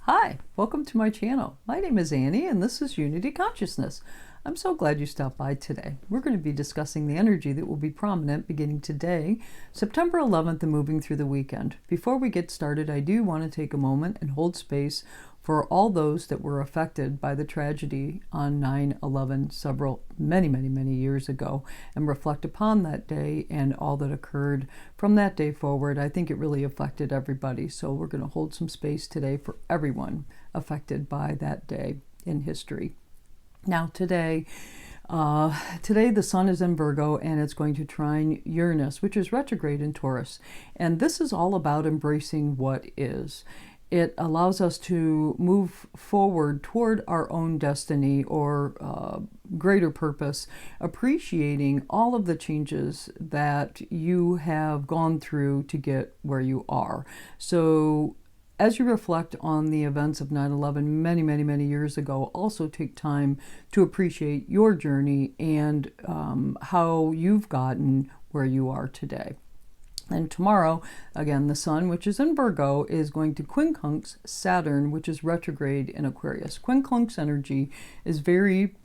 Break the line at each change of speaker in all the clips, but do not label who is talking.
Hi, welcome to my channel. My name is Annie and this is Unity Consciousness. I'm so glad you stopped by today. We're going to be discussing the energy that will be prominent beginning today, September 11th, and moving through the weekend. Before we get started, I do want to take a moment and hold space for all those that were affected by the tragedy on 9/11 many years ago, and reflect upon that day and all that occurred from that day forward. I think it really affected everybody, so we're going to hold some space today for everyone affected by that day in history. Now today the sun is in Virgo and it's going to trine Uranus, which is retrograde in Taurus. And this is all about embracing what is. It allows us to move forward toward our own destiny or greater purpose, appreciating all of the changes that you have gone through to get where you are. So as you reflect on the events of 9/11 many years ago, also take time to appreciate your journey and how you've gotten where you are today. And tomorrow, again, the sun, which is in Virgo, is going to quincunx Saturn, which is retrograde in Aquarius. Quincunx energy is very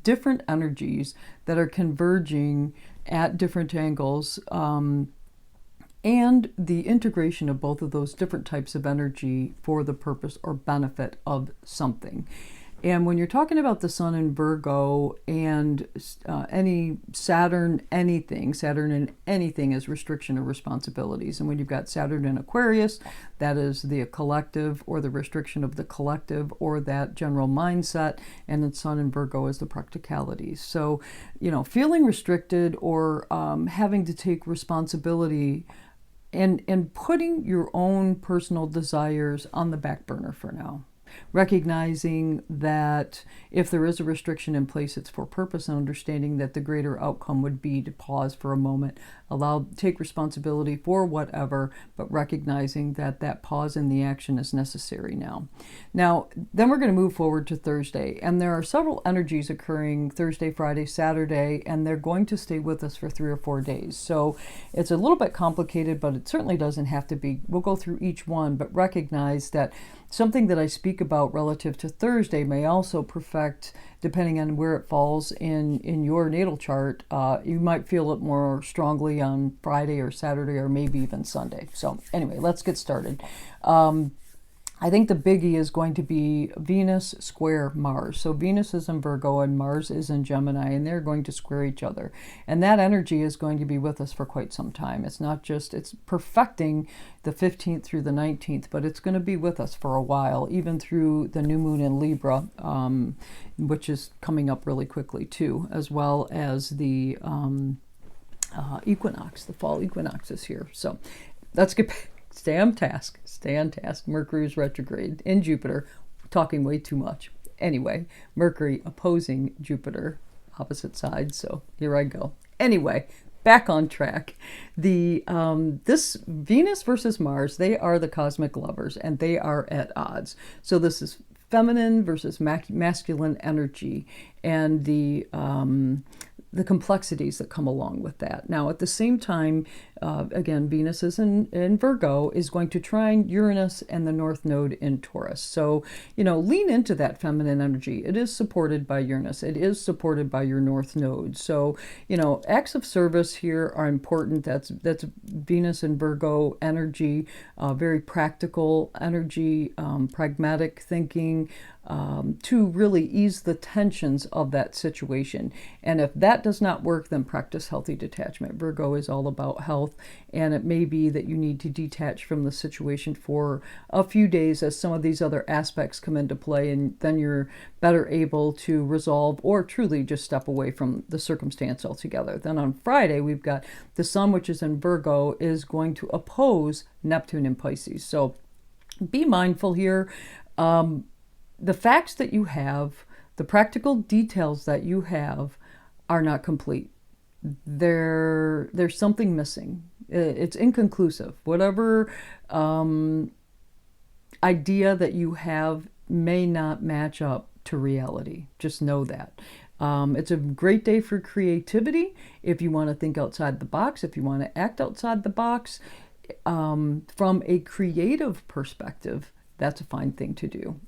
different energies that are converging at different angles, and the integration of both of those different types of energy for the purpose or benefit of something. And when you're talking about the sun in Virgo and any Saturn in anything is restriction or responsibilities. And when you've got Saturn in Aquarius, that is the collective or the restriction of the collective or that general mindset. And then sun in Virgo is the practicalities. So, feeling restricted or having to take responsibility and putting your own personal desires on the back burner for now. Recognizing that if there is a restriction in place, it's for purpose, and understanding that the greater outcome would be to pause for a moment, take responsibility for whatever, but recognizing that that pause in the action is necessary now. Now, then we're going to move forward to Thursday, and there are several energies occurring Thursday, Friday, Saturday, and they're going to stay with us for 3 or 4 days. So it's a little bit complicated, but it certainly doesn't have to be. We'll go through each one, but recognize that something that I speak about relative to Thursday may also perfect, depending on where it falls in your natal chart. You might feel it more strongly on Friday or Saturday or maybe even Sunday. So anyway, let's get started. I think the biggie is going to be Venus square Mars. So Venus is in Virgo and Mars is in Gemini, and they're going to square each other. And that energy is going to be with us for quite some time. It's not just, it's perfecting the 15th through the 19th, but it's going to be with us for a while, even through the new moon in Libra, which is coming up really quickly too, as well as the equinox, the fall equinox is here. So let's get back. Stay on task. Mercury is retrograde in Jupiter. Talking way too much. Anyway, Mercury opposing Jupiter, opposite sides. So here I go. Anyway, back on track. This Venus versus Mars, they are the cosmic lovers, and they are at odds. So this is feminine versus masculine energy, and the complexities that come along with that. Now, at the same time, again, Venus is in Virgo, is going to trine Uranus and the North Node in Taurus. So, lean into that feminine energy. It is supported by Uranus. It is supported by your North Node. So, acts of service here are important. That's Venus and Virgo energy, very practical energy, pragmatic thinking, to really ease the tensions of that situation. And if that does not work, then practice healthy detachment. Virgo is all about health, and it may be that you need to detach from the situation for a few days as some of these other aspects come into play, and then you're better able to resolve or truly just step away from the circumstance altogether. Then on Friday, we've got the sun, which is in Virgo, is going to oppose Neptune in Pisces. So be mindful here. The facts that you have, the practical details that you have are not complete. There's something missing. It's inconclusive. Whatever idea that you have may not match up to reality. Just know that. It's a great day for creativity. If you want to think outside the box, if you want to act outside the box, from a creative perspective, that's a fine thing to do.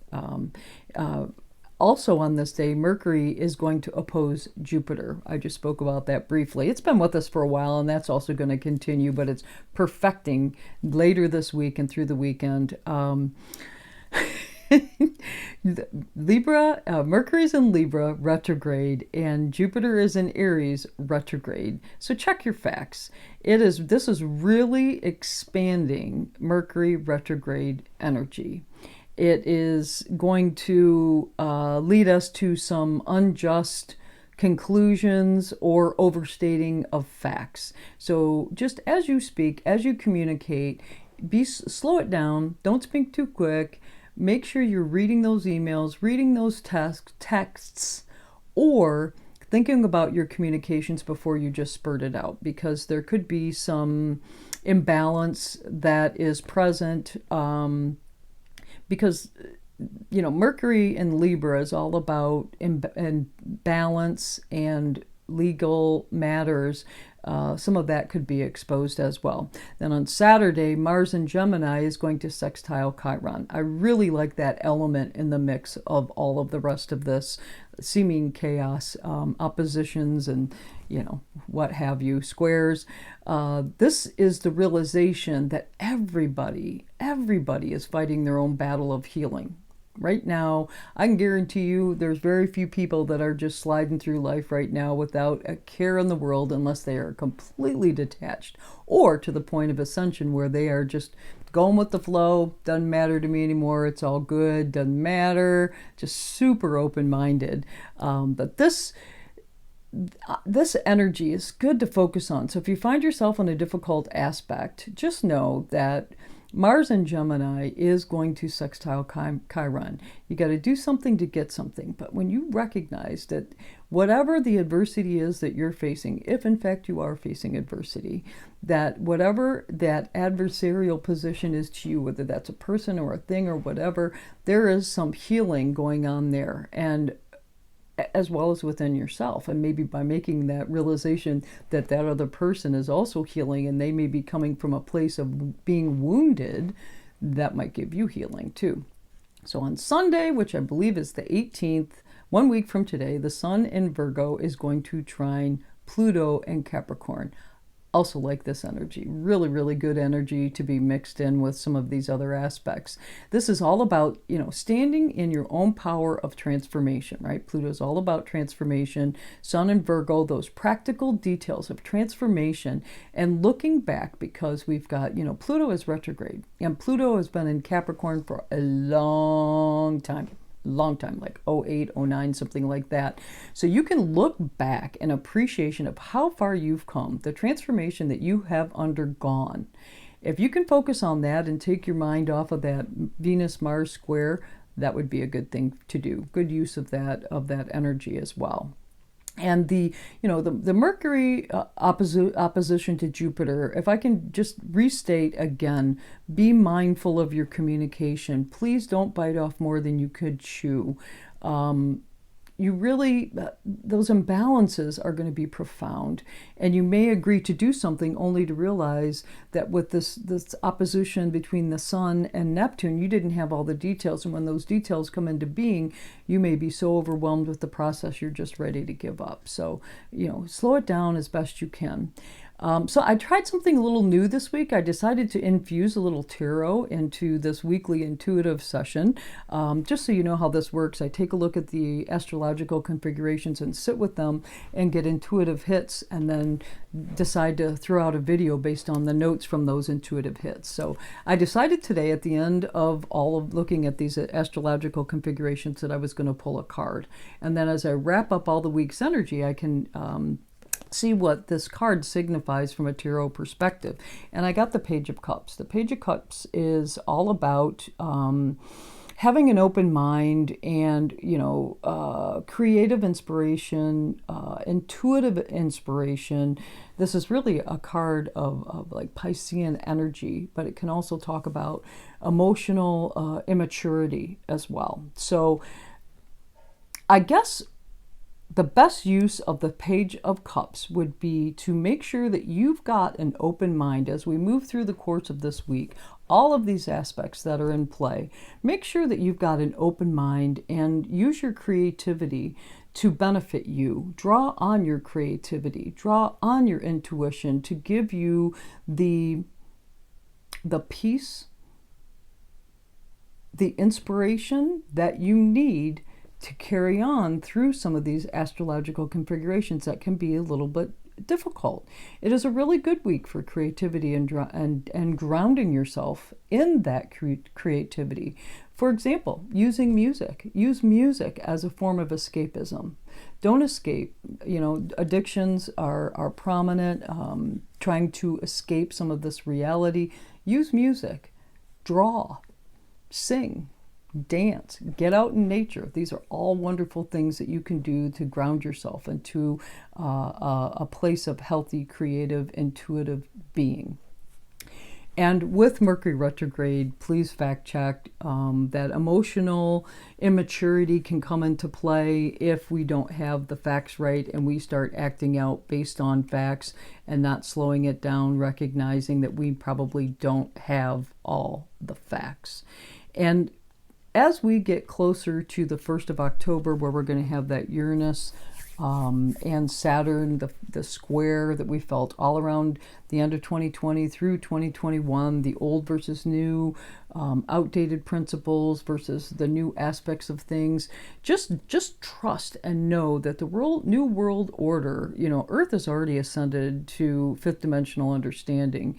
Also on this day, Mercury is going to oppose Jupiter. I just spoke about that briefly. It's been with us for a while, and that's also going to continue, but it's perfecting later this week and through the weekend. Libra, Mercury's in Libra retrograde, and Jupiter is in Aries retrograde. So check your facts. This is really expanding Mercury retrograde energy. It is going to lead us to some unjust conclusions or overstating of facts. So just as you speak, as you communicate, slow it down. Don't speak too quick. Make sure you're reading those emails, reading those texts, or thinking about your communications before you just spurt it out, because there could be some imbalance that is present. Because, Mercury in Libra is all about balance and legal matters. Some of that could be exposed as well. Then on Saturday, Mars in Gemini is going to sextile Chiron. I really like that element in the mix of all of the rest of this seeming chaos, oppositions, and what have you, squares. This is the realization that everybody is fighting their own battle of healing. Right now, I can guarantee you there's very few people that are just sliding through life right now without a care in the world, unless they are completely detached, or to the point of ascension where they are just going with the flow. Doesn't matter to me anymore. It's all good. Doesn't matter. Just super open-minded. But this energy is good to focus on. So if you find yourself in a difficult aspect, just know that Mars in Gemini is going to sextile Chiron. You got to do something to get something. But when you recognize that whatever the adversity is that you're facing, if in fact you are facing adversity, that whatever that adversarial position is to you, whether that's a person or a thing or whatever, there is some healing going on there. And as well as within yourself, and maybe by making that realization that that other person is also healing, and they may be coming from a place of being wounded, that might give you healing too. So on Sunday, which I believe is the 18th, 1 week from today, the Sun in Virgo is going to trine Pluto in Capricorn. Also like this energy, really, really good energy to be mixed in with some of these other aspects. This is all about, standing in your own power of transformation, right? Pluto is all about transformation. Sun in Virgo, those practical details of transformation and looking back, because we've got, Pluto is retrograde, and Pluto has been in Capricorn for a long time, like 08, 09, something like that. So you can look back in appreciation of how far you've come, the transformation that you have undergone. If you can focus on that and take your mind off of that Venus-Mars square, that would be a good thing to do. Good use of that energy as well. And the Mercury opposition to Jupiter, if I can just restate again, be mindful of your communication. Please don't bite off more than you could chew. You really, those imbalances are going to be profound. And you may agree to do something only to realize that with this opposition between the Sun and Neptune, you didn't have all the details. And when those details come into being, you may be so overwhelmed with the process, you're just ready to give up. So, slow it down as best you can. So I tried something a little new this week. I decided to infuse a little tarot into this weekly intuitive session. Just so you know how this works, I take a look at the astrological configurations and sit with them and get intuitive hits, and then decide to throw out a video based on the notes from those intuitive hits. So I decided today, at the end of all of looking at these astrological configurations, that I was going to pull a card. And then as I wrap up all the week's energy, I can see what this card signifies from a tarot perspective. And I got the Page of Cups. The Page of Cups is all about having an open mind and, creative inspiration, intuitive inspiration. This is really a card of like Piscean energy, but it can also talk about emotional immaturity as well. So I guess the best use of the Page of Cups would be to make sure that you've got an open mind as we move through the course of this week. All of these aspects that are in play, make sure that you've got an open mind and use your creativity to benefit you. Draw on your creativity, draw on your intuition to give you the peace, the inspiration that you need to carry on through some of these astrological configurations that can be a little bit difficult. It is a really good week for creativity and grounding yourself in that creativity. For example, using music. Use music as a form of escapism. Don't escape. You know, addictions are prominent. Trying to escape some of this reality. Use music. Draw. Sing. Dance, get out in nature. These are all wonderful things that you can do to ground yourself into a place of healthy, creative, intuitive being. And with Mercury retrograde, please fact check that emotional immaturity can come into play if we don't have the facts right and we start acting out based on facts and not slowing it down, recognizing that we probably don't have all the facts. And as we get closer to the 1st of October, where we're going to have that Uranus and Saturn, the square that we felt all around the end of 2020 through 2021, the old versus new, outdated principles versus the new aspects of things. Just trust and know that the new world order, you know, Earth has already ascended to fifth dimensional understanding.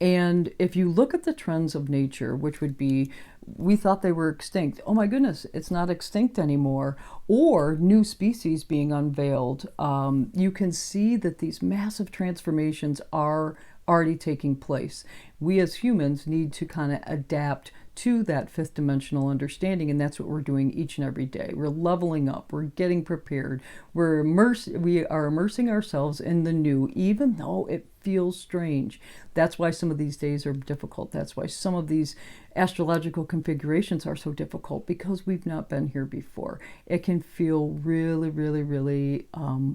And if you look at the trends of nature, which would be, we thought they were extinct. Oh my goodness, it's not extinct anymore. Or new species being unveiled. You can see that these massive transformations are already taking place. We as humans need to kind of adapt to that fifth dimensional understanding, and that's what we're doing each and every day. We're leveling up, we're getting prepared, we are immersing ourselves in the new, even though it feels strange. That's why some of these days are difficult. That's why some of these astrological configurations are so difficult, because we've not been here before. It can feel really, really, really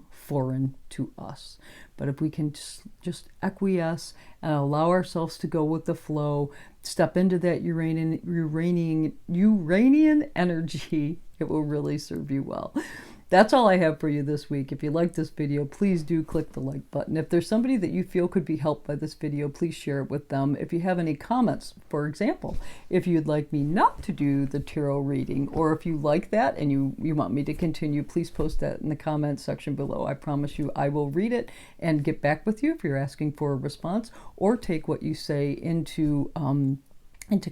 foreign to us. But if we can just acquiesce and allow ourselves to go with the flow, step into that Uranian energy, it will really serve you well. That's all I have for you this week. If you like this video, please do click the like button. If there's somebody that you feel could be helped by this video, please share it with them. If you have any comments, for example, if you'd like me not to do the tarot reading, or if you like that and you want me to continue, please post that in the comments section below. I promise you I will read it and get back with you if you're asking for a response, or take what you say into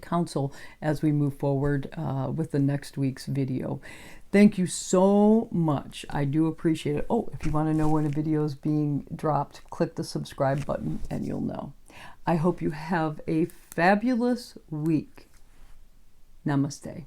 counsel as we move forward with the next week's video. Thank you so much. I do appreciate it. Oh, if you want to know when a video is being dropped, click the subscribe button and you'll know. I hope you have a fabulous week. Namaste.